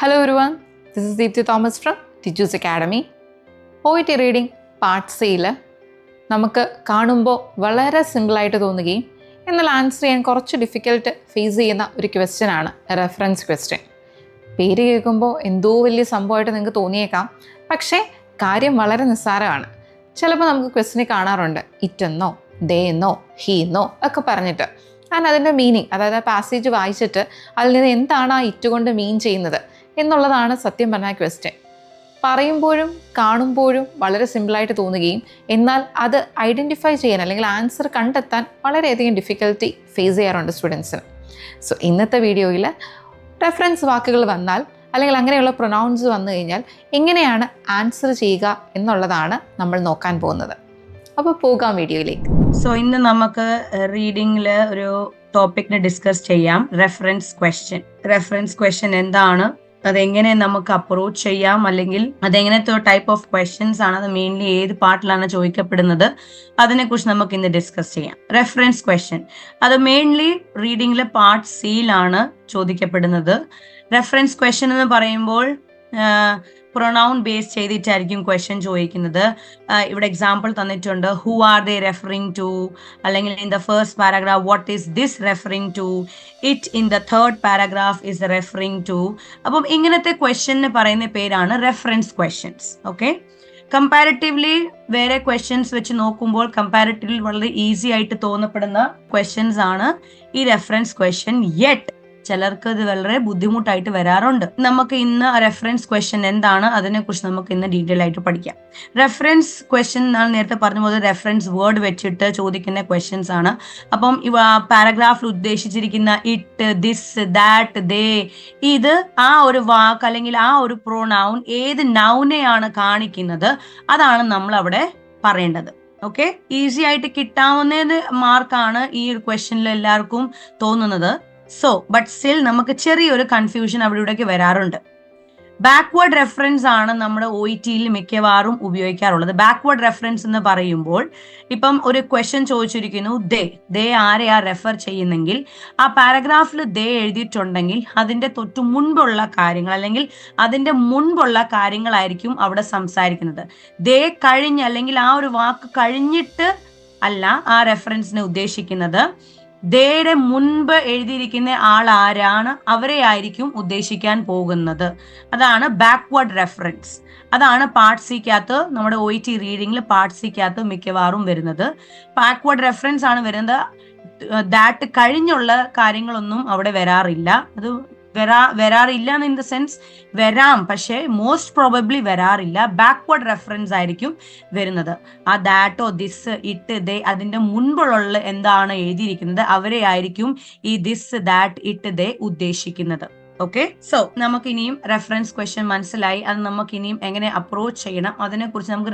Hello everyone, this is Deepthi Thomas from Teachers Academy. OET reading part സിയിൽ നമുക്ക് കാണുമ്പോൾ വളരെ സിമ്പിളായിട്ട് തോന്നുകയും എന്നാൽ ആൻസർ ചെയ്യാൻ കുറച്ച് ഡിഫിക്കൽട്ട് ഫേസ് ചെയ്യുന്ന ഒരു ക്വസ്റ്റ്യനാണ് റെഫറൻസ് ക്വസ്റ്റ്യൻ. പേര് കേൾക്കുമ്പോൾ എന്തോ വലിയ സംഭവമായിട്ട് നിങ്ങൾക്ക് തോന്നിയേക്കാം, പക്ഷേ കാര്യം വളരെ നിസ്സാരമാണ്. ചിലപ്പോൾ നമുക്ക് ക്വസ്റ്റ്യനെ കാണാറുണ്ട് ഇറ്റെന്നോ ദേ എന്നോ ഹീ എന്നോ ഒക്കെ പറഞ്ഞിട്ട്. കാരണം അതിൻ്റെ മീനിങ്, അതായത് ആ പാസേജ് വായിച്ചിട്ട് അതിൽ നിന്ന് എന്താണ് ആ ഇറ്റ് കൊണ്ട് മീൻ ചെയ്യുന്നത് എന്നുള്ളതാണ് സത്യം പറഞ്ഞാൽ ക്വസ്റ്റ്യൻ. പറയുമ്പോഴും കാണുമ്പോഴും വളരെ സിമ്പിളായിട്ട് തോന്നുകയും എന്നാൽ അത് ഐഡൻറ്റിഫൈ ചെയ്യാൻ അല്ലെങ്കിൽ ആൻസർ കണ്ടെത്താൻ വളരെയധികം ഡിഫിക്കൽട്ടി ഫേസ് ചെയ്യാറുണ്ട് സ്റ്റുഡൻസിന്. സോ ഇന്നത്തെ വീഡിയോയിൽ റെഫറൻസ് വാക്കുകൾ വന്നാൽ അല്ലെങ്കിൽ അങ്ങനെയുള്ള പ്രൊനൗൺസ് വന്നു കഴിഞ്ഞാൽ എങ്ങനെയാണ് ആൻസർ ചെയ്യുക എന്നുള്ളതാണ് നമ്മൾ നോക്കാൻ പോകുന്നത്. അപ്പോൾ പോകാം വീഡിയോയിലേക്ക്. സോ ഇന്ന് നമുക്ക് റീഡിങ്ങിൽ ഒരു ടോപ്പിക്കിനെ ഡിസ്കസ് ചെയ്യാം, റെഫറൻസ് ക്വസ്റ്റ്യൻ. റെഫറൻസ് ക്വസ്റ്റ്യൻ എന്താണ്, അതെങ്ങനെ നമുക്ക് അപ്രോച്ച് ചെയ്യാം, അല്ലെങ്കിൽ അതെങ്ങനത്തെ ടൈപ്പ് ഓഫ് ക്വസ്റ്റ്യൻസ് ആണ്, അത് മെയിൻലി ഏത് പാർട്ടിലാണ് ചോദിക്കപ്പെടുന്നത്, അതിനെക്കുറിച്ച് നമുക്ക് ഇന്ന് ഡിസ്കസ് ചെയ്യാം. റെഫറൻസ് ക്വസ്റ്റ്യൻ അത് മെയിൻലി റീഡിങ്ങിലെ പാർട്ട് സിയിലാണ് ചോദിക്കപ്പെടുന്നത്. റെഫറൻസ് ക്വസ്റ്റ്യൻ എന്ന് പറയുമ്പോൾ പ്രൊനൗൺ ബേസ് ചെയ്തിട്ടായിരിക്കും ക്വസ്റ്റ്യൻ ചോദിക്കുന്നത്. ഇവിടെ എക്സാമ്പിൾ തന്നിട്ടുണ്ട്, who are they referring to, അല്ലെങ്കിൽ in the first paragraph what is this referring to, it in the third paragraph is referring to. അപ്പം ഇങ്ങനത്തെ ക്വസ്റ്റ്യന് പറയുന്ന പേരാണ് റെഫറൻസ് ക്വസ്റ്റ്യൻസ്. ഓക്കെ, കമ്പാരിറ്റീവ്ലി വേറെ ക്വസ്റ്റ്യൻസ് വെച്ച് നോക്കുമ്പോൾ കമ്പാരിറ്റീവ്ലി വളരെ ഈസി ആയിട്ട് തോന്നപ്പെടുന്ന ക്വസ്റ്റ്യൻസ് ആണ് ഈ റെഫറൻസ് ക്വസ്റ്റ്യൻ. യെറ്റ് ചിലർക്ക് ഇത് വളരെ ബുദ്ധിമുട്ടായിട്ട് വരാറുണ്ട്. നമുക്ക് ഇന്ന് റെഫറൻസ് ക്വസ്റ്റ്യൻ എന്താണ് അതിനെക്കുറിച്ച് നമുക്ക് ഇന്ന് ഡീറ്റെയിൽ ആയിട്ട് പഠിക്കാം. റെഫറൻസ് ക്വസ്റ്റ്യൻ എന്നാണ് നേരത്തെ പറഞ്ഞ പോലെ റെഫറൻസ് വേർഡ് വെച്ചിട്ട് ചോദിക്കുന്ന ക്വസ്റ്റ്യൻസ് ആണ്. അപ്പം പാരഗ്രാഫിൽ ഉദ്ദേശിച്ചിരിക്കുന്ന ഇറ്റ്, ദിസ്, ദാറ്റ്, ദേ, ഇത് ആ ഒരു വാക്ക് അല്ലെങ്കിൽ ആ ഒരു പ്രൊനൗൺ ഏത് നൗനെയാണ് കാണിക്കുന്നത് അതാണ് നമ്മൾ അവിടെ പറയേണ്ടത്. ഓക്കെ, ഈസി ആയിട്ട് കിട്ടാവുന്ന മാർക്കാണ് ഈ ഒരു ക്വസ്റ്റ്യനിൽ എല്ലാവർക്കും തോന്നുന്നത്. സോ ബട്ട് സ്റ്റിൽ നമുക്ക് ചെറിയൊരു കൺഫ്യൂഷൻ അവിടെ ഇവിടേക്ക് വരാറുണ്ട്. ബാക്ക്വേർഡ് റെഫറൻസ് ആണ് നമ്മുടെ OET-യിൽ മിക്കവാറും ഉപയോഗിക്കാറുള്ളത്. ബാക്ക്വേർഡ് റെഫറൻസ് എന്ന് പറയുമ്പോൾ ഇപ്പം ഒരു ക്വസ്റ്റ്യൻ ചോദിച്ചിരിക്കുന്നു, ദേ ആരെയാ റെഫർ ചെയ്യുന്നെങ്കിൽ ആ പാരഗ്രാഫിൽ ദേ എഴുതിയിട്ടുണ്ടെങ്കിൽ അതിന്റെ തൊട്ട് മുൻപുള്ള കാര്യങ്ങൾ അല്ലെങ്കിൽ അതിന്റെ മുൻപുള്ള കാര്യങ്ങളായിരിക്കും അവിടെ സംസാരിക്കുന്നത്. ദേ കഴിഞ്ഞ് അല്ലെങ്കിൽ ആ ഒരു വാക്ക് കഴിഞ്ഞിട്ട് അല്ല ആ റെഫറൻസിനെ ഉദ്ദേശിക്കുന്നത്. ദേയുടെ മുൻപ് എഴുതിയിരിക്കുന്ന ആൾ ആരാണ് അവരെ ആയിരിക്കും ഉദ്ദേശിക്കാൻ പോകുന്നത്. അതാണ് ബാക്ക്വേർഡ് റെഫറൻസ്. അതാണ് പാർട്ട് സിക്കകത്ത് നമ്മുടെ OET റീഡിങ്ങിൽ പാർട്ട് സിക്കകത്ത് മിക്കവാറും വരുന്നത്. ബാക്ക്വേർഡ് റെഫറൻസ് ആണ് വരുന്നത്. ദാറ്റ് കഴിഞ്ഞുള്ള കാര്യങ്ങളൊന്നും അവിടെ വരാറില്ല. അത് വരാറില്ല ഇൻ ദ സെൻസ് വരാം, പക്ഷേ മോസ്റ്റ് പ്രോബബ്ലി വരാറില്ല. ബാക്ക്വേർഡ് റെഫറൻസ് ആയിരിക്കും വരുന്നത്. ആ ദാറ്റോ ദിസ് ഇറ്റ് ദേ അതിന്റെ മുൻപുള്ള എന്താണ് എഴുതിയിരിക്കുന്നത് അവരെ ആയിരിക്കും ഈ ദിസ് ദാറ്റ് ഇറ്റ് ദേ ഉദ്ദേശിക്കുന്നത്. ഓക്കെ, സോ നമുക്ക് ഇനിയും റെഫറൻസ് ക്വസ്റ്റ്യൻ മനസ്സിലായി. അത് നമുക്ക് ഇനിയും എങ്ങനെ അപ്രോച്ച് ചെയ്യണം അതിനെ കുറിച്ച് നമുക്ക്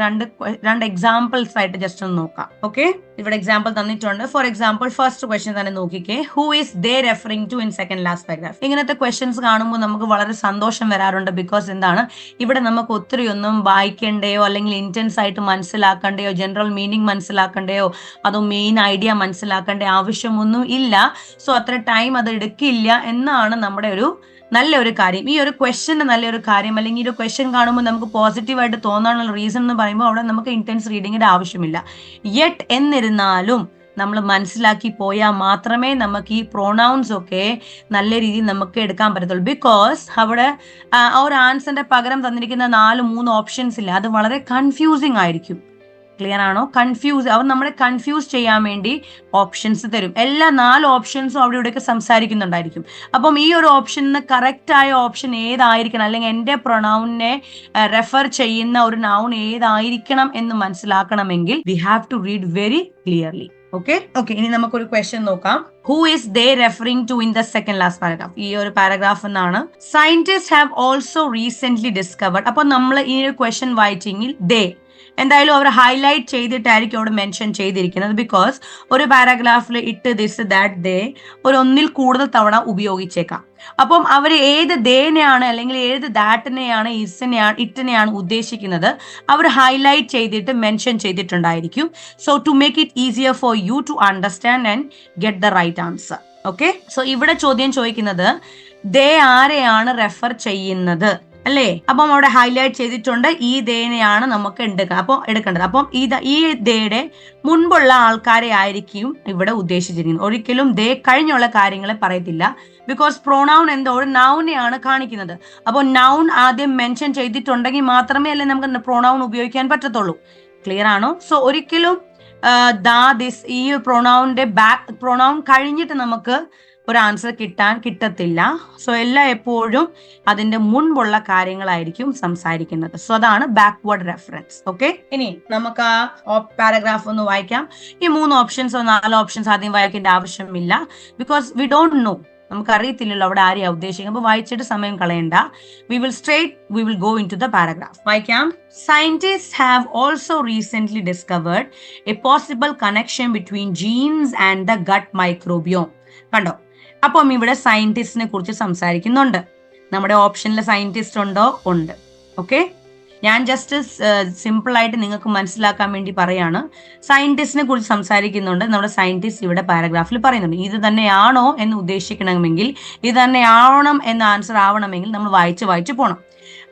രണ്ട് എക്സാമ്പിൾസ് ആയിട്ട് ജസ്റ്റ് ഒന്ന് നോക്കാം. ഓക്കെ, ഇവിടെ എക്സാമ്പിൾ തന്നിട്ടുണ്ട്. ഫോർ എക്സാമ്പിൾ ഫസ്റ്റ് ക്വസ്റ്റ്യൻ തന്നെ നോക്കിക്കേ, who is they referring to in second last paragraph. ഇങ്ങനത്തെ ക്വസ്റ്റ്യൻസ് കാണുമ്പോൾ നമുക്ക് വളരെ സന്തോഷം വരാറുണ്ട്. ബിക്കോസ് എന്താണ്, ഇവിടെ നമുക്ക് ഒത്തിരി ഒന്നും വായിക്കേണ്ടയോ അല്ലെങ്കിൽ ഇന്റൻസ് ആയിട്ട് മനസ്സിലാക്കേണ്ടയോ ജനറൽ മീനിങ് മനസ്സിലാക്കേണ്ടയോ അതോ മെയിൻ ഐഡിയ മനസ്സിലാക്കേണ്ട ആവശ്യമൊന്നും ഇല്ല. സോ അത്ര ടൈം അത് എടുക്കില്ല എന്നാണ് നമ്മുടെ ഒരു നല്ലൊരു കാര്യം. ഈ ഒരു ക്വസ്റ്റ്യന്റെ നല്ലൊരു കാര്യം അല്ലെങ്കിൽ ഈ ഒരു ക്വസ്റ്റ്യൻ കാണുമ്പോൾ നമുക്ക് പോസിറ്റീവായിട്ട് തോന്നാനുള്ള റീസൺ എന്ന് പറയുമ്പോൾ അവിടെ നമുക്ക് ഇന്റൻസ് റീഡിങ്ങിന്റെ ആവശ്യമില്ല. യെറ്റ് എന്നിരുന്നാലും നമ്മൾ മനസ്സിലാക്കി പോയാൽ മാത്രമേ നമുക്ക് ഈ പ്രൊനൗൺസ് ഒക്കെ നല്ല രീതിയിൽ നമുക്ക് എടുക്കാൻ പറ്റത്തുള്ളൂ. ബിക്കോസ് അവിടെ ആ ഒരു ആൻസറിന്റെ പകരം തന്നിരിക്കുന്ന 4-3 ഓപ്ഷൻസ് ഇല്ല. അത് വളരെ കൺഫ്യൂസിങ് ആയിരിക്കും. ക്ലിയർ ആണോ? അവർ നമ്മളെ കൺഫ്യൂസ് ചെയ്യാൻ വേണ്ടി ഓപ്ഷൻസ് തരും. എല്ലാ 4 ഓപ്ഷൻസും അവിടെ ഇവിടെയൊക്കെ സംസാരിക്കുന്നുണ്ടായിരിക്കും. അപ്പം ഈ ഒരു ഓപ്ഷന് കറക്റ്റ് ആയ ഓപ്ഷൻ ഏതായിരിക്കണം അല്ലെങ്കിൽ എൻ്റെ പ്രൊനൗണിനെ റെഫർ ചെയ്യുന്ന ഒരു നൗൺ ഏതായിരിക്കണം എന്ന് മനസ്സിലാക്കണമെങ്കിൽ we have to read very clearly. Okay, ഇനി നമുക്കൊരു ക്വസ്റ്റ്യൻ നോക്കാം. Who is they referring to in the second last paragraph. ഈ ഒരു പാരഗ്രാഫ് എന്നാണ്. Scientist have also recently discovered. അപ്പൊ നമ്മൾ ഈ ഒരു ക്വസ്റ്റ്യൻ വായിച്ചെങ്കിൽ ദേ എന്തായാലും അവർ ഹൈലൈറ്റ് ചെയ്തിട്ടായിരിക്കും അവിടെ മെൻഷൻ ചെയ്തിരിക്കുന്നത്. ബിക്കോസ് ഒരു പാരഗ്രാഫിൽ ഇറ്റ്, ദിസ്, ദാറ്റ്, ദേ ഒന്നിൽ കൂടുതൽ തവണ ഉപയോഗിച്ചേക്കാം. അപ്പം അവർ ഏത് ദേനെയാണ് അല്ലെങ്കിൽ ഏത് ദാറ്റിനെയാണ് ഇറ്റിനെയാണ് ഉദ്ദേശിക്കുന്നത് അവർ ഹൈലൈറ്റ് ചെയ്തിട്ട് മെൻഷൻ ചെയ്തിട്ടുണ്ടായിരിക്കും. So to make it easier for you to understand and get the right answer. Okay, so ഇവിടെ ചോദ്യം ചോദിക്കുന്നത് ദേ ആരെയാണ് റെഫർ ചെയ്യുന്നത് അല്ലേ? അപ്പം അവിടെ ഹൈലൈറ്റ് ചെയ്തിട്ടുണ്ട് ഈ ദേനെയാണ് നമുക്ക് എടുക്കേണ്ടത്. അപ്പം ഈ ദേയുടെ മുൻപുള്ള ആൾക്കാരെ ആയിരിക്കും ഇവിടെ ഉദ്ദേശിച്ചിരിക്കുന്നത്. ഒരിക്കലും ദേ കഴിഞ്ഞുള്ള കാര്യങ്ങളെ പറയത്തില്ല. ബിക്കോസ് പ്രൊനൗൺ എന്തോ ഒരു നൗനെയാണ് കാണിക്കുന്നത്. അപ്പോൾ നൗൺ ആദ്യം മെൻഷൻ ചെയ്തിട്ടുണ്ടെങ്കിൽ മാത്രമേ അല്ലേ നമുക്ക് പ്രൊനൗൺ ഉപയോഗിക്കാൻ പറ്റത്തുള്ളൂ. ക്ലിയർ ആണോ? സോ ഒരിക്കലും ഈ പ്രൊനൗണിന്റെ പ്രൊനൗൺ കഴിഞ്ഞിട്ട് നമുക്ക് ഒരു ആൻസർ കിട്ടത്തില്ല. സോ എപ്പോഴും അതിന്റെ മുൻപുള്ള കാര്യങ്ങളായിരിക്കും സംസാരിക്കുന്നത്. സോ അതാണ് ബാക്ക്വേർഡ് റെഫറൻസ്. ഓക്കെ, ഇനി നമുക്ക് ആ പാരഗ്രാഫ് ഒന്ന് വായിക്കാം. ഈ 3 ഓപ്ഷൻസോ 4 ഓപ്ഷൻസ് ആദ്യം വായിക്കേണ്ട ആവശ്യമില്ല. ബിക്കോസ് വി ഡോണ്ട് നോ, നമുക്ക് അറിയത്തില്ലല്ലോ അവിടെ ആരെയാ ഉദ്ദേശിക്കുന്നത്. അപ്പൊ വായിച്ചിട്ട് സമയം കളയണ്ട. We will go into the paragraph. വായിക്കാം. Scientists have also recently discovered a possible connection between genes and the gut microbiome. കണ്ടോ? അപ്പം ഇവിടെ സയന്റിസ്റ്റിനെ കുറിച്ച് സംസാരിക്കുന്നുണ്ട്. നമ്മുടെ ഓപ്ഷനിൽ സയന്റിസ്റ്റ് ഉണ്ടോ? ഉണ്ട്. ഓക്കെ, ഞാൻ ജസ്റ്റ് സിമ്പിൾ ആയിട്ട് നിങ്ങൾക്ക് മനസ്സിലാക്കാൻ വേണ്ടി പറയാണ്. സയന്റിസ്റ്റിനെ കുറിച്ച് സംസാരിക്കുന്നുണ്ട്. നമ്മുടെ സയന്റിസ്റ്റ് ഇവിടെ പാരഗ്രാഫിൽ പറയുന്നുണ്ട്. ഇത് തന്നെയാണോ എന്ന് ഉദ്ദേശിക്കണമെങ്കിൽ, ഇത് തന്നെയാവണം എന്ന ആൻസർ ആവണമെങ്കിൽ നമ്മൾ വായിച്ച് പോകണം.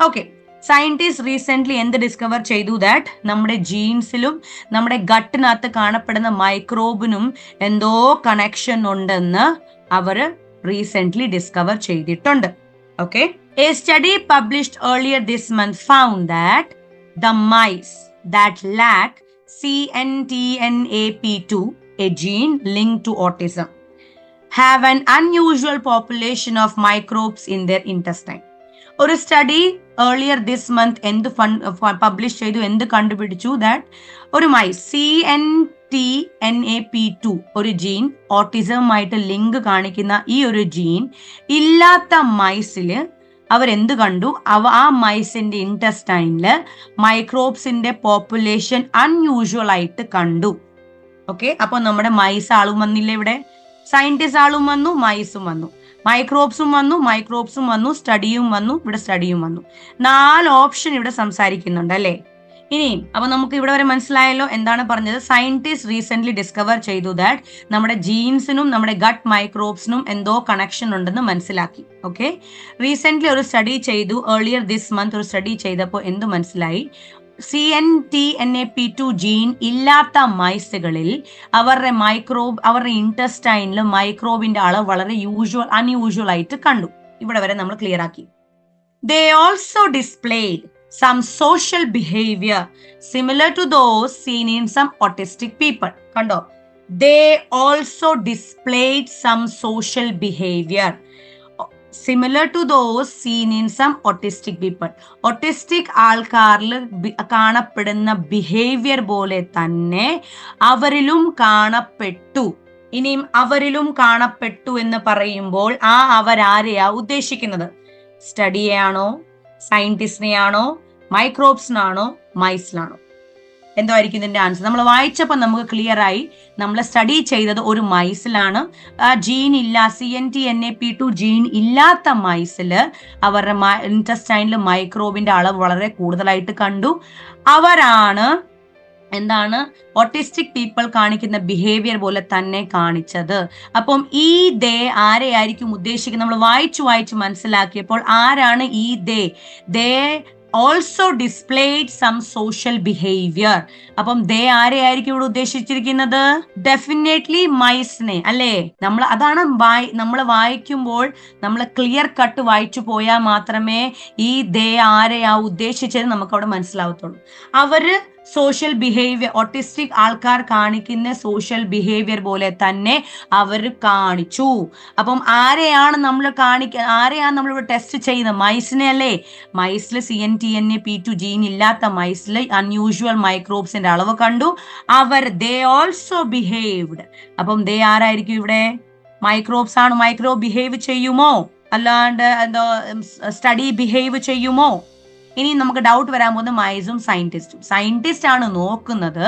ഓക്കെ, സയന്റിസ്റ്റ് റീസെന്റ് എന്ത് ഡിസ്കവർ ചെയ്തു? ദാറ്റ് നമ്മുടെ ജീൻസിലും നമ്മുടെ ഗട്ടിനകത്ത് കാണപ്പെടുന്ന മൈക്രോബിനും എന്തോ കണക്ഷൻ ഉണ്ടെന്ന് അവർ റീസെന്റ് ഡിസ്കവർ ചെയ്തിട്ടുണ്ട്. Okay, a study published earlier this month found that the mice that lack CNTNAP2, a gene linked to autism, have an unusual population of microbes in their intestine. ഒരു study earlier this month publish ചെയ്തു. എന്ത് കണ്ടുപിടിച്ചു? That ഒരു mice CNTNAP2 ഒരു gene, ഓട്ടിസവുമായിട്ട് link കാണിക്കുന്ന ഈ ഒരു gene ഇല്ലാത്ത മൈസില് അവരെന്ത് കണ്ടു? ആ മൈസിന്റെ ഇൻറ്റസ്റ്റൈനില് മൈക്രോബ്സിന്റെ പോപ്പുലേഷൻ അൺയൂഷ്വൽ ആയിട്ട് കണ്ടു. ഓക്കെ, അപ്പൊ നമ്മുടെ മൈസ് ആളും വന്നില്ല, ഇവിടെ സയന്റിസ്റ്റ് ആളും വന്നു, മൈസും വന്നു, മൈക്രോബ്സും വന്നു, സ്റ്റഡിയും വന്നു, ഇവിടെ സ്റ്റഡിയും വന്നു. 4 ഓപ്ഷൻ ഇവിടെ സംസാരിക്കുന്നുണ്ട് അല്ലേ? ഇനി അപ്പൊ നമുക്ക് ഇവിടെ വരെ മനസ്സിലായല്ലോ എന്താണ് പറഞ്ഞത്. സയന്റിസ്റ്റ് റീസെന്റ് ഡിസ്കവർ ചെയ്തു ദാറ്റ് നമ്മുടെ ജീൻസിനും നമ്മുടെ ഗട്ട് മൈക്രോബ്സിനും എന്തോ കണക്ഷൻ ഉണ്ടെന്ന് മനസ്സിലാക്കി. ഓക്കെ, റീസെന്റ് ഒരു സ്റ്റഡി ചെയ്തു. ഏർലിയർ ദിസ് മന്ത് ഒരു സ്റ്റഡി ചെയ്തപ്പോൾ എന്ത് മനസ്സിലായി? CNTNAP2 ജീൻ ഇല്ലാത്ത മൈസുകളിൽ അവരുടെ ഇൻറ്റസ്റ്റൈനിൽ മൈക്രോബിന്റെ അളവ് വളരെ അൺയൂഷ്വൽ ആയിട്ട് കണ്ടു. ഇവിടെ വരെ നമ്മൾ ക്ലിയർ ആക്കി. They also displayed some social behavior similar to those seen in some autistic people. കണ്ടോ? They also displayed some social behavior similar to those seen in some autistic people. Autistic ആൾക്കാരിൽ കാണപ്പെടുന്ന behaviour പോലെ തന്നെ അവരിലും കാണപ്പെട്ടു. ഇനിയും അവരിലും കാണപ്പെട്ടു എന്ന് പറയുമ്പോൾ അവരാരെയാ ഉദ്ദേശിക്കുന്നത്? സ്റ്റഡിയെയാണോ, സയന്റിസ്റ്റിനെയാണോ, മൈക്രോബ്സിനാണോ, മൈസിലാണോ? എന്തായിരിക്കും ഇതിന്റെ ആൻസർ? നമ്മൾ വായിച്ചപ്പോൾ നമുക്ക് ക്ലിയർ ആയി. നമ്മൾ സ്റ്റഡി ചെയ്തത് ഒരു മൈസിലാണ്. ആ ജീൻ ഇല്ല, CNTNAP2 ജീൻ ഇല്ലാത്ത മൈസില് അവരുടെ ഇൻറ്റസ്റ്റൈനിൽ മൈക്രോബിന്റെ അളവ് വളരെ കൂടുതലായിട്ട് കണ്ടു. അവരാണ് എന്താണ് ഓട്ടിസ്റ്റിക് പീപ്പിൾ കാണിക്കുന്ന ബിഹേവിയർ പോലെ തന്നെ കാണിച്ചത്. അപ്പം ഈ ദേ ആരെയായിരിക്കും ഉദ്ദേശിക്കുന്നത്? നമ്മൾ വായിച്ചു മനസ്സിലാക്കിയപ്പോൾ ആരാണ് ഈ ദേ also displayed some social behavior. അപ്പം ദേ ആരെയായിരിക്കും ഇവിടെ ഉദ്ദേശിച്ചിരിക്കുന്നത്? ഡെഫിനറ്റ്ലി മൈസിനെ അല്ലേ? അതാണ് നമ്മൾ വായിക്കുമ്പോൾ നമ്മൾ ക്ലിയർ കട്ട് വായിച്ചു പോയാൽ മാത്രമേ ഈ ദേ ആരെയാ ഉദ്ദേശിച്ചത് നമുക്ക് അവിടെ മനസ്സിലാവത്തുള്ളൂ. അവര് സോഷ്യൽ ബിഹേവിയർ, ഓട്ടിസ്റ്റിക് ആൾക്കാർ കാണിക്കുന്ന സോഷ്യൽ ബിഹേവിയർ പോലെ തന്നെ അവർ കാണിച്ചു. അപ്പം ആരെയാണ് നമ്മൾ ടെസ്റ്റ് ചെയ്യുന്നത്? മൈസിനെ അല്ലേ? മൈസിൽ CNTNAP2 ജീൻ ഇല്ലാത്ത മൈസിൽ അൺയൂഷ്വൽ മൈക്രോബ്സിന്റെ അളവ് കണ്ടു. They also behaved. അപ്പം ദേ ആരായിരിക്കും ഇവിടെ? മൈക്രോബ്സ് ആണ്. മൈക്രോബ് ബിഹേവ് ചെയ്യുമോ? അല്ലാണ്ട് സ്റ്റഡി ബിഹേവ് ചെയ്യുമോ? ഇനി നമുക്ക് ഡൗട്ട് വരാൻ പോകുന്ന മൈസും സയന്റിസ്റ്റ് ആണ് നോക്കുന്നത്.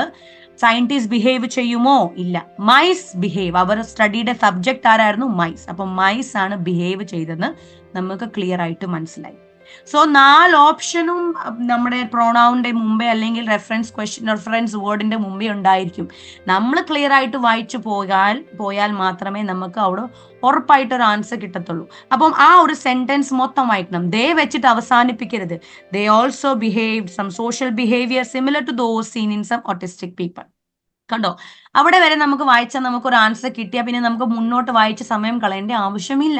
സയന്റിസ്റ്റ് ബിഹേവ് ചെയ്യുമോ? ഇല്ല, മൈസ് ബിഹേവ്. അവർ സ്റ്റഡിയുടെ സബ്ജക്ട് ആരായിരുന്നു? മൈസ്. അപ്പൊ മൈസ് ആണ് ബിഹേവ് ചെയ്തെന്ന് നമുക്ക് ക്ലിയർ ആയിട്ട് മനസ്സിലായി. സോ 4 ഓപ്ഷനും നമ്മുടെ പ്രോണൗണിന്റെ മുമ്പേ അല്ലെങ്കിൽ റെഫറൻസ് വേർഡിന്റെ മുമ്പേ ഉണ്ടായിരിക്കും. നമ്മൾ ക്ലിയർ ആയിട്ട് വായിച്ചു പോയാൽ മാത്രമേ നമുക്ക് അവിടെ ഉറപ്പായിട്ടൊരു ആൻസർ കിട്ടത്തുള്ളൂ. അപ്പം ആ ഒരു സെന്റൻസ് മൊത്തം വായിക്കണം. ദേ വെച്ചിട്ട് അവസാനിപ്പിക്കരുത്. They also behave some social behaviour similar to those seen in some autistic people. കണ്ടോ, അവിടെ വരെ നമുക്ക് വായിച്ചാൽ നമുക്കൊരു ആൻസർ കിട്ടിയാൽ പിന്നെ നമുക്ക് മുന്നോട്ട് വായിച്ച സമയം കളയേണ്ട ആവശ്യമില്ല.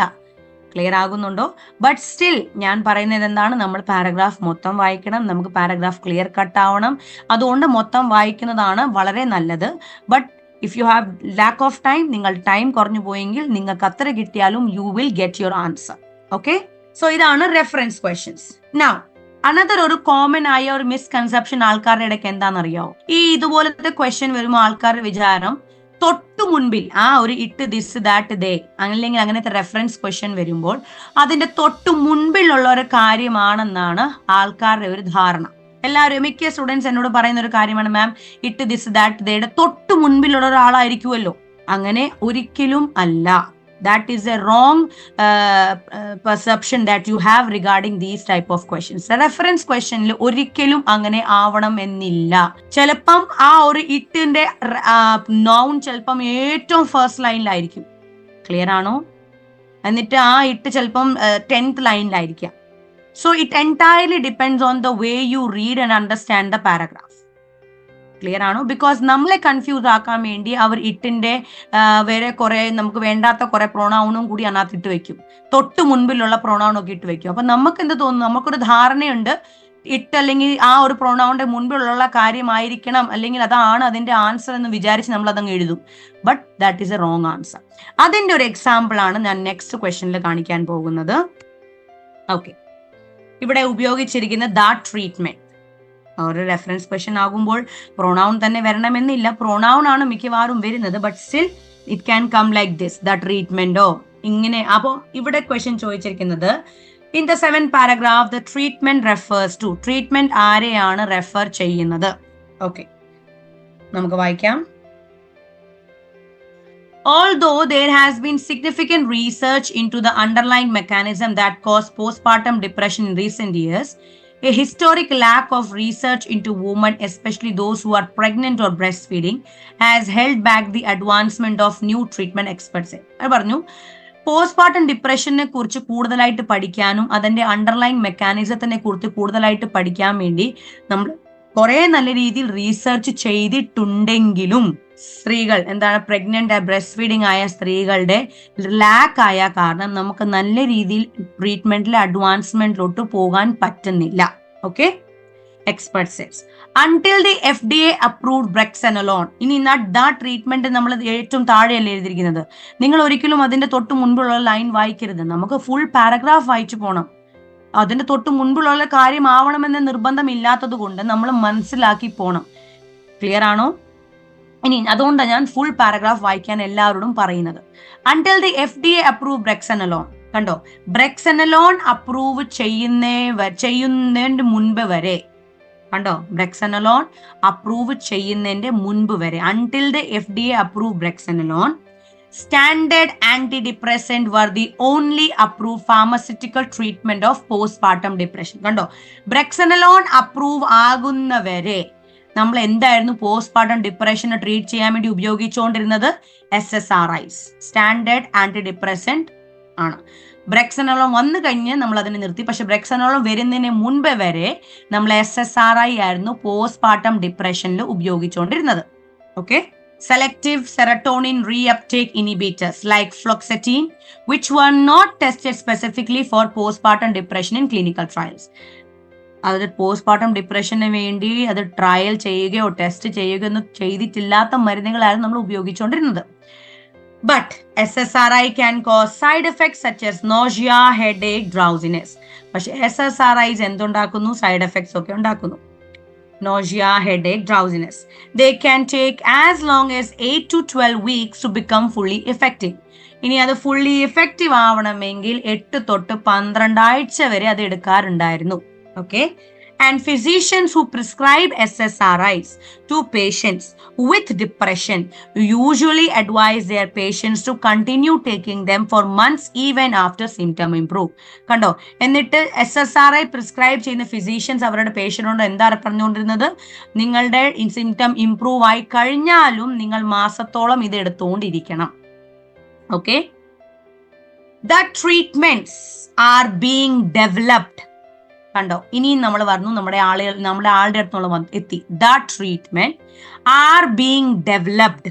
ക്ലിയർ ആകുന്നുണ്ടോ? ബട്ട് സ്റ്റിൽ ഞാൻ പറയുന്നത് എന്താണ്, നമ്മൾ പാരഗ്രാഫ് മൊത്തം വായിക്കണം. നമുക്ക് പാരഗ്രാഫ് ക്ലിയർ കട്ട് ആവണം. അതുകൊണ്ട് മൊത്തം വായിക്കുന്നതാണ് വളരെ നല്ലത്. But if you have lack of time, നിങ്ങൾ ടൈം കുറഞ്ഞു പോയെങ്കിൽ നിങ്ങൾക്ക് അത്ര കിട്ടിയാലും you will get your answer. Okay, so ഇതാണ് റെഫറൻസ് ക്വസ്റ്റ്യൻസ്. നൗ അനദർ ഒരു കോമൺ ആയ ഒരു മിസ്കൺസെപ്ഷൻ ആൾക്കാരുടെ ഇടയ്ക്ക് എന്താണെന്നറിയാവോ? ഈ ഇതുപോലത്തെ ക്വസ്റ്റ്യൻ വരുമ്പോൾ ആൾക്കാരുടെ വിചാരം തൊട്ടു മുൻപിൽ ആ ഒരു ഇട്ട് ദിസ് ദാറ്റ് ദേ അല്ലെങ്കിൽ അങ്ങനത്തെ റെഫറൻസ് ക്വസ്റ്റ്യൻ വരുമ്പോൾ അതിന്റെ തൊട്ടു മുൻപിലുള്ള ഒരു കാര്യമാണെന്നാണ് ആൾക്കാരുടെ ഒരു ധാരണ. എല്ലാവരും മിക്ക സ്റ്റുഡൻസ് എന്നോട് പറയുന്ന ഒരു കാര്യമാണ്, മാം ഇട്ട് ദിസ് ദാറ്റ് ദേയുടെ തൊട്ടു മുൻപിലുള്ള ഒരാളായിരിക്കുമല്ലോ. അങ്ങനെ ഒരിക്കലും അല്ല. That is a wrong perception that you have regarding these type of questions. Reference questionൽ ഒരിക്കലും അങ്ങനെ ആവണം എന്നില്ല. ചിലപ്പം ആ ഒരു ഇട്ടിന്റെ നൗൺ ചിലപ്പം ഏറ്റവും ഫസ്റ്റ് ലൈനിലായിരിക്കും. ക്ലിയർ ആണോ? എന്നിട്ട് ആ ഇട്ട് ചിലപ്പം 10th ലൈനിലായിരിക്കാം. So it entirely depends on the way you read and understand the paragraph. Clear ആണോ? ബിക്കോസ് നമ്മളെ കൺഫ്യൂസ് ആക്കാൻ വേണ്ടി അവർ ഇട്ടിന്റെ വേറെ കുറെ നമുക്ക് വേണ്ടാത്ത കുറെ പ്രൊണൗണും കൂടി അതിനകത്ത് ഇട്ട് വെക്കും. തൊട്ട് മുൻപിലുള്ള പ്രൊണൗണൊക്കെ ഇട്ട് വെക്കും. അപ്പൊ നമുക്ക് എന്ത് തോന്നുന്നു, നമുക്കൊരു ധാരണയുണ്ട് ഇട്ട് അല്ലെങ്കിൽ ആ ഒരു പ്രൊണൗണിന്റെ മുൻപിലുള്ള കാര്യമായിരിക്കണം അല്ലെങ്കിൽ അതാണ് അതിന്റെ ആൻസർ എന്ന് വിചാരിച്ച് നമ്മൾ അതങ്ങ് എഴുതും. But that is A wrong answer. അതിന്റെ ഒരു എക്സാമ്പിൾ ആണ് ഞാൻ നെക്സ്റ്റ് ക്വസ്റ്റ്യനിൽ കാണിക്കാൻ പോകുന്നത്. ഓക്കെ, ഇവിടെ ഉപയോഗിച്ചിരിക്കുന്ന ദാറ്റ് ട്രീറ്റ്മെന്റ് ഒരു റെഫറൻസ് ക്വസ്റ്റ്യൻ ആകുമ്പോൾ പ്രൊണൗൺ തന്നെ വരണമെന്നില്ല. പ്രൊണൗൺ ആണ് മിക്കവാറും വരുന്നത്. But still it can come like this, the ട്രീറ്റ്മെന്റോ ഇങ്ങനെ. അപ്പോൾ ഇവിടെ ക്വസ്റ്റ്യൻ ചോദിച്ചിരിക്കുന്നത് in the 7th paragraph the treatment refers to. Treatment ആരെയാണ് റെഫർ ചെയ്യുന്നത്? ഓക്കെ, നമുക്ക് വായിക്കാം. Although there has been significant research into the underlying mechanism that cause postpartum depression in recent years, a historic lack of research into women, especially those who are pregnant or breastfeeding, has held back the advancement of new treatment experts. പറഞ്ഞു, postpartum ഡിപ്രഷനെ കുറിച്ച് കൂടുതലായിട്ട് പഠിക്കാനും അതിന്റെ underline മെക്കാനിസത്തിനെ കുറിച്ച് കൂടുതലായിട്ട് പഠിക്കാൻ വേണ്ടി നമ്മൾ കുറെ നല്ല രീതിയിൽ റീസർച്ച് ചെയ്തിട്ടുണ്ടെങ്കിലും സ്ത്രീകൾ പ്രഗ്നന്റ് ബ്രസ്റ്റ് ഫീഡിങ് ആയ സ്ത്രീകളുടെ ലാക്ക് ആയ കാരണം നമുക്ക് നല്ല രീതിയിൽ ട്രീറ്റ്മെന്റിലെ അഡ്വാൻസ്മെന്റിലോട്ട് പോകാൻ പറ്റുന്നില്ല. Okay, expert sets until the FDA approved Brexanolone. ഇനി ദാ ട്രീറ്റ്മെന്റ് നമ്മൾ ഏറ്റവും താഴെയല്ലേ എഴുതിയിരിക്കുന്നത്. നിങ്ങൾ ഒരിക്കലും അതിന്റെ തൊട്ട് മുൻപുള്ള ലൈൻ വായിക്കരുത്. നമുക്ക് ഫുൾ പാരഗ്രാഫ് വായിച്ചു പോകണം. അതിന്റെ തൊട്ട് മുൻപുള്ള കാര്യമാവണമെന്ന നിർബന്ധമില്ലാത്തത് കൊണ്ട് നമ്മൾ മനസ്സിലാക്കി പോണം. ക്ലിയർ ആണോ? ഇനി അതുകൊണ്ടാണ് ഞാൻ ഫുൾ പാരഗ്രാഫ് വായിക്കാൻ എല്ലാവരോടും പറയുന്നത്. until the FDA approved Brexanolone. കണ്ടോ, ബ്രെക്സനലോൺ അപ്രൂവ് ചെയ്യുന്നതിന്റെ മുൻപ് വരെ, കണ്ടോ, ബ്രെക്സനലോൺ അപ്രൂവ് ചെയ്യുന്നതിന്റെ മുൻപ് വരെ until the FDA approved Brexanolone, standard antidepressant were the only approved pharmaceutical treatment of postpartum depression. കണ്ടോ, ബ്രെക്സനലോൺ അപ്രൂവ് ആകുന്നവരെ നമ്മൾ എന്തായിരുന്നു പോസ്റ്റ്പാർട്ടം ഡിപ്രഷനെ ട്രീറ്റ് ചെയ്യാൻ വേണ്ടി ഉപയോഗിച്ചുകൊണ്ടിരുന്നത്? SSRIs, സ്റ്റാൻഡേർഡ് ആന്റി ഡിപ്രസന്റ് ആണ്. ബ്രെക്സനോളം വന്നു കഴിഞ്ഞ് നമ്മൾ അതിനെ നിർത്തി. പക്ഷെ ബ്രെക്സനോളം വരുന്നതിന് മുൻപ് വരെ നമ്മൾ SSRI ആയിരുന്നു പോസ്റ്റ്പാർട്ടം ഡിപ്രഷനിൽ ഉപയോഗിച്ചുകൊണ്ടിരുന്നത്. Okay, selective serotonin reuptake inhibitors like fluoxetine, which were not tested specifically for postpartum depression in clinical trials. അത് പോസ്റ്റ്പാർട്ടം ഡിപ്രഷന് വേണ്ടി അത് ട്രയൽ ചെയ്യുകയോ ടെസ്റ്റ് ചെയ്യുകയോ ഒന്നും ചെയ്തിട്ടില്ലാത്ത മരുന്നുകളായിരുന്നു നമ്മൾ ഉപയോഗിച്ചുകൊണ്ടിരുന്നത്. But SSRI can cause side effects such as nausea, headache, drowsiness. പക്ഷെ SSRIs എന്തുണ്ടാക്കുന്നു? സൈഡ് എഫക്ട്സ് ഒക്കെ ഉണ്ടാക്കുന്നു. nausea, headache, drowsiness. They can take as long as 8 to 12 weeks to become fully effective. ഇനി അത് ഫുള്ളി എഫക്റ്റീവ് ആവണമെങ്കിൽ 8 തൊട്ട് 12 ആഴ്ച വരെ അത് എടുക്കാറുണ്ടായിരുന്നു. Okay, And physicians who prescribe SSRIs to patients with depression usually advise their patients to continue taking them for months even after symptom improve. കണ്ടോ, എന്നിട്ട് SSRI പ്രിസ്ക്രൈബ് ചെയ്യുന്ന ഫിസീഷ്യൻസ് അവരുടെ പേഷ്യന്റിനോട് എന്താ പറഞ്ഞുകൊണ്ടിരുന്നത്? നിങ്ങളുടെ സിംറ്റം ഇംപ്രൂവ് ആയി കഴിഞ്ഞാലും നിങ്ങൾ മാസത്തോളം ഇത് എടുത്തുകൊണ്ടിരിക്കണം. Okay, the treatments are being developed. കണ്ടോ, ഇനിയും നമ്മൾ പറഞ്ഞു, നമ്മുടെ ആളുടെ അടുത്തുള്ള എത്തി. The treatment are being developed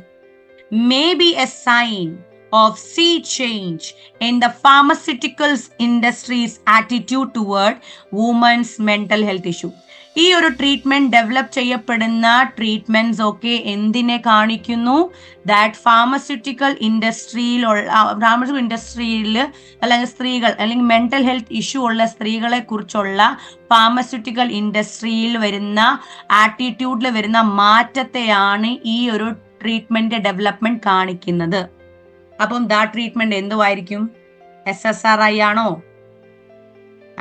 may be a sign of sea change in the pharmaceuticals industry's attitude toward women's mental health issue. ഈ ഒരു ട്രീറ്റ്മെന്റ് ഡെവലപ്പ് ചെയ്യപ്പെടുന്ന ട്രീറ്റ്മെന്റ്സ് ഒക്കെ എന്തിനെ കാണിക്കുന്നു? ദാറ്റ് ഫാർമസ്യൂട്ടിക്കൽ ഇൻഡസ്ട്രിയിൽ അല്ലെങ്കിൽ സ്ത്രീകൾ അല്ലെങ്കിൽ മെന്റൽ ഹെൽത്ത് ഇഷ്യൂ ഉള്ള സ്ത്രീകളെ കുറിച്ചുള്ള ഫാർമസ്യൂട്ടിക്കൽ ഇൻഡസ്ട്രിയിൽ വരുന്ന ആറ്റിറ്റ്യൂഡിൽ വരുന്ന മാറ്റത്തെയാണ് ഈ ഒരു ട്രീറ്റ്മെന്റ് ഡെവലപ്മെന്റ് കാണിക്കുന്നത്. അപ്പം ദാ ട്രീറ്റ്മെന്റ് എന്തുവായിരിക്കും? SSRI ആണോ?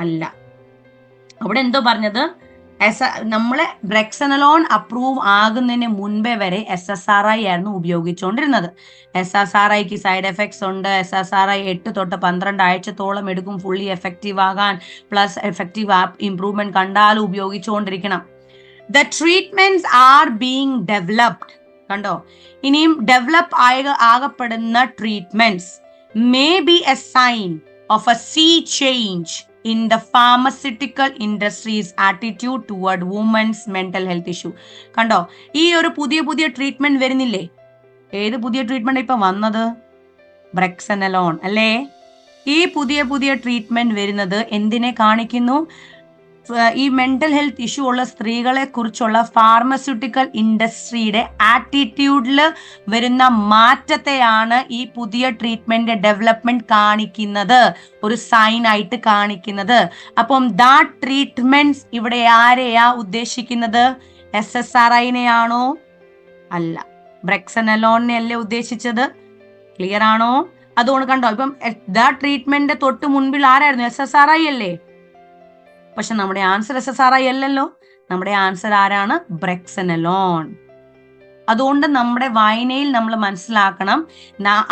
അല്ല. അവിടെ എന്തോ പറഞ്ഞത്? നമ്മളെ ബ്രെക്സനലോൺ അപ്രൂവ് ആകുന്നതിന് മുൻപേ വരെ SSRI ആയിരുന്നു ഉപയോഗിച്ചുകൊണ്ടിരുന്നത്. SSRIക്ക് സൈഡ് എഫക്ട്സ് ഉണ്ട്. SSRI 8 തൊട്ട് 12 ആഴ്ചത്തോളം എടുക്കും ഫുള്ളി എഫക്റ്റീവ് ആകാൻ. പ്ലസ് എഫക്റ്റീവ് ഇംപ്രൂവ്മെന്റ് കണ്ടാലും ഉപയോഗിച്ചുകൊണ്ടിരിക്കണം. The treatments are being developed. കണ്ടോ, ഇനിയും ഡെവലപ്പ് ആകപ്പെടുന്ന treatments may be a sign of a sea change in the pharmaceutical industry's attitude toward women's mental health issue. കണ്ടോ, ഈ ഒരു പുതിയ ട്രീറ്റ്മെന്റ് വരുന്നില്ലേ? ഏത് പുതിയ ട്രീറ്റ്മെന്റ് ഇപ്പൊ വന്നത്? ബ്രെക്സനലോൺ അല്ലേ? ഈ പുതിയ ട്രീറ്റ്മെന്റ് വരുന്നത് എന്തിനെ കാണിക്കുന്നു? ഈ മെന്റൽ ഹെൽത്ത് ഇഷ്യൂ ഉള്ള സ്ത്രീകളെ കുറിച്ചുള്ള ഫാർമസ്യൂട്ടിക്കൽ ഇൻഡസ്ട്രിയുടെ ആറ്റിറ്റ്യൂഡിൽ വരുന്ന മാറ്റത്തെയാണ് ഈ പുതിയ ട്രീറ്റ്മെന്റ് ഡെവലപ്മെന്റ് കാണിക്കുന്നത്, ഒരു സൈൻ ആയിട്ട് കാണിക്കുന്നത്. അപ്പം ദാ ട്രീറ്റ്മെന്റ്സ് ഇവിടെ ആരെയാ ഉദ്ദേശിക്കുന്നത്? SSRIനെയാണോ? അല്ല, ബ്രെക്സനലോണിനെ അല്ലേ ഉദ്ദേശിച്ചത്. ക്ലിയർ ആണോ? അതുകൊണ്ട് കണ്ടോ, ഇപ്പം ദാ ട്രീറ്റ്മെന്റ് തൊട്ട് മുൻപിൽ ആരായിരുന്നു? SSRI അല്ലേ? പക്ഷെ നമ്മുടെ ആൻസർ SSRI അല്ലല്ലോ. നമ്മുടെ ആൻസർ ആരാണ്? ബ്രെക്സനലോൺ. അതുകൊണ്ട് നമ്മുടെ വായനയിൽ നമ്മൾ മനസ്സിലാക്കണം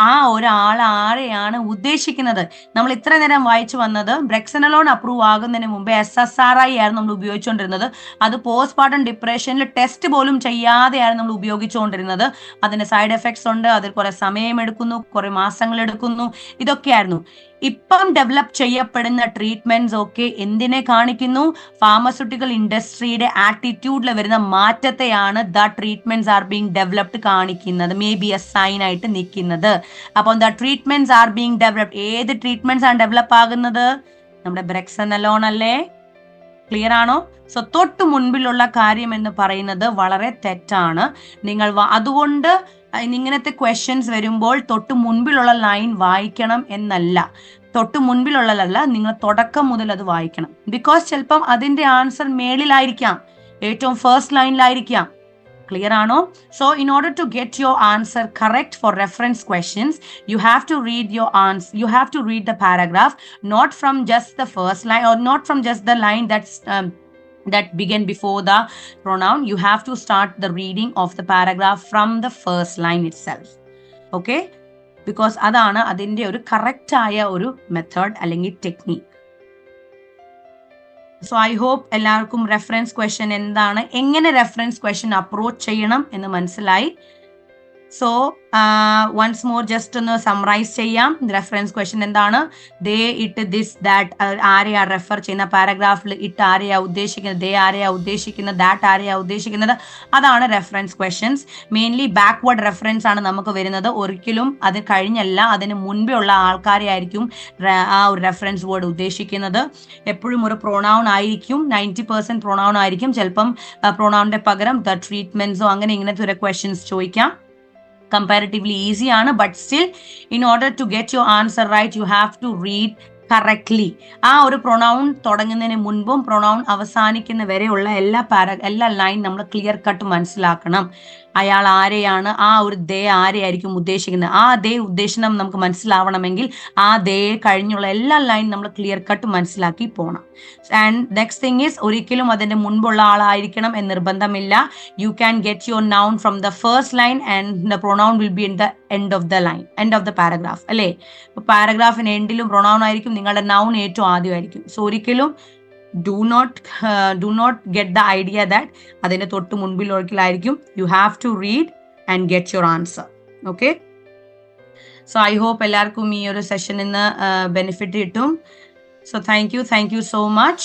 ആ ഒരാൾ ആരെയാണ് ഉദ്ദേശിക്കുന്നത്. നമ്മൾ ഇത്ര നേരം വായിച്ചു വന്നത് ബ്രെക്സനലോൺ അപ്രൂവ് ആകുന്നതിന് മുമ്പേ SSRI ആയിരുന്നു നമ്മൾ ഉപയോഗിച്ചുകൊണ്ടിരുന്നത്. അത് പോസ്റ്റ്മോർട്ടം ഡിപ്രഷനിൽ ടെസ്റ്റ് പോലും ചെയ്യാതെയാണ് നമ്മൾ ഉപയോഗിച്ചുകൊണ്ടിരുന്നത്. അതിന് സൈഡ് എഫക്ട്സ് ഉണ്ട്, അതിൽ കുറെ സമയം എടുക്കുന്നു, കുറെ മാസങ്ങൾ എടുക്കുന്നു, ഇതൊക്കെയായിരുന്നു. ഇപ്പം ഡെവലപ്പ് ചെയ്യപ്പെടുന്ന ട്രീറ്റ്മെന്റ്സ് ഒക്കെ എന്തിനെ കാണിക്കുന്നു? ഫാർമസ്യൂട്ടിക്കൽ ഇൻഡസ്ട്രിയുടെ ആറ്റിറ്റ്യൂഡിൽ വരുന്ന മാറ്റത്തെയാണ് the treatments are being developed കാണിക്കുന്നത്, മേ ബി എ സൈൻ ആയിട്ട് നിൽക്കുന്നത്. അപ്പം the treatments are being developed. ഏത് ട്രീറ്റ്മെന്റ്സ് ആണ് ഡെവലപ്പ് ആകുന്നത്? നമ്മുടെ ബ്രെക്സനലോൺ അല്ലേ? ക്ലിയർ ആണോ? സോ തൊട്ട് മുൻപിലുള്ള കാര്യം എന്ന് പറയുന്നത് വളരെ തെറ്റാണ്. നിങ്ങൾ അതുകൊണ്ട് ഇങ്ങനത്തെ ക്വസ്റ്റ്യൻസ് വരുമ്പോൾ തൊട്ട് മുൻപിലുള്ള ലൈൻ വായിക്കണം എന്നല്ല, തൊട്ട് മുൻപിലുള്ളതല്ല, നിങ്ങൾ തുടക്കം മുതൽ അത് വായിക്കണം. ബിക്കോസ് ചിലപ്പം അതിന്റെ ആൻസർ മേളിലായിരിക്കാം, ഏറ്റവും ഫസ്റ്റ് ലൈനിലായിരിക്കാം. Clear ആണോ? So in order to get your answer correct for reference questions, you have to read your answer. You have to read the paragraph, not from just the first line or not from just the line that begin before the pronoun. You have to start the reading of the paragraph from the first line itself. Okay? Because adana adinte oru correct aya oru method അല്ലെങ്കിൽ technique. So I hope എല്ലാവർക്കും reference question എന്താണ്, എങ്ങനെ reference question approach ചെയ്യണം എന്ന് മനസ്സിലായി. So once more just ഒന്ന് summarise ചെയ്യാം. Reference question എന്താണ്? ദേ ഇട്ട് ദിസ് ദാറ്റ് ആരെയാ റെഫർ ചെയ്യുന്ന പാരഗ്രാഫിൽ ഇട്ട് ആരെയാ ഉദ്ദേശിക്കുന്നത്, ദേ ആരെയാ ഉദ്ദേശിക്കുന്നത്, ദാറ്റ് ആരെയാ ഉദ്ദേശിക്കുന്നത്, അതാണ് reference questions. Mainly backward reference ആണ് നമുക്ക് വരുന്നത്. ഒരിക്കലും അത് കഴിഞ്ഞല്ല, അതിന് മുൻപേ ഉള്ള ആൾക്കാരെ ആയിരിക്കും ആ ഒരു റെഫറൻസ് വേർഡ് ഉദ്ദേശിക്കുന്നത്. എപ്പോഴും ഒരു പ്രൊണൗൺ ആയിരിക്കും, 90% പ്രൊണൗൺ ആയിരിക്കും. ചിലപ്പം പ്രൊണൗണിന്റെ പകരം ദ ട്രീറ്റ്മെന്റ്സോ അങ്ങനെ ഇങ്ങനത്തെ ഒരു ക്വസ്റ്റ്യൻസ് ചോദിക്കാം. Comparatively easy ആണ്, but still in order to get your answer right you have to read correctly. ആ ഒരു പ്രൊണൗൺ തുടങ്ങുന്നതിന് മുൻപും പ്രൊണൗൺ അവസാനിക്കുന്ന വരെയുള്ള എല്ലാ ലൈൻ നമ്മൾ ക്ലിയർ കട്ട് മനസ്സിലാക്കണം. അയാൾ ആരെയാണ്, ആ ഒരു ദേ ആരെയായിരിക്കും ഉദ്ദേശിക്കുന്നത്. ആ ദേ ഉദ്ദേശം നമുക്ക് മനസ്സിലാവണമെങ്കിൽ ആ ദേ കഴിഞ്ഞുള്ള എല്ലാ ലൈൻ നമ്മൾ ക്ലിയർ കട്ട് മനസ്സിലാക്കി പോകണം. ആൻഡ് നെക്സ്റ്റ് തിങ് ഈസ്, ഒരിക്കലും അതിന്റെ മുൻപുള്ള ആളായിരിക്കണം എന്ന് നിർബന്ധമില്ല. You can get your noun from the first line and the pronoun will be in the end of the line, end of the paragraph അല്ലേ. പാരഗ്രാഫിന് എൻഡിലും pronoun ആയിരിക്കും, നിങ്ങളുടെ നൗൺ ഏറ്റവും ആദ്യമായിരിക്കും. സോ ഒരിക്കലും do not get the idea that അതിന് തൊട്ട് മുൻപിൽ ഒരിക്കലായിരിക്കും. You have to read and get your answer. Okay, so I hope എല്ലാവർക്കും ഈ ഒരു സെഷനിൽ നിന്ന് ബെനിഫിറ്റ് കിട്ടും. So thank you so much.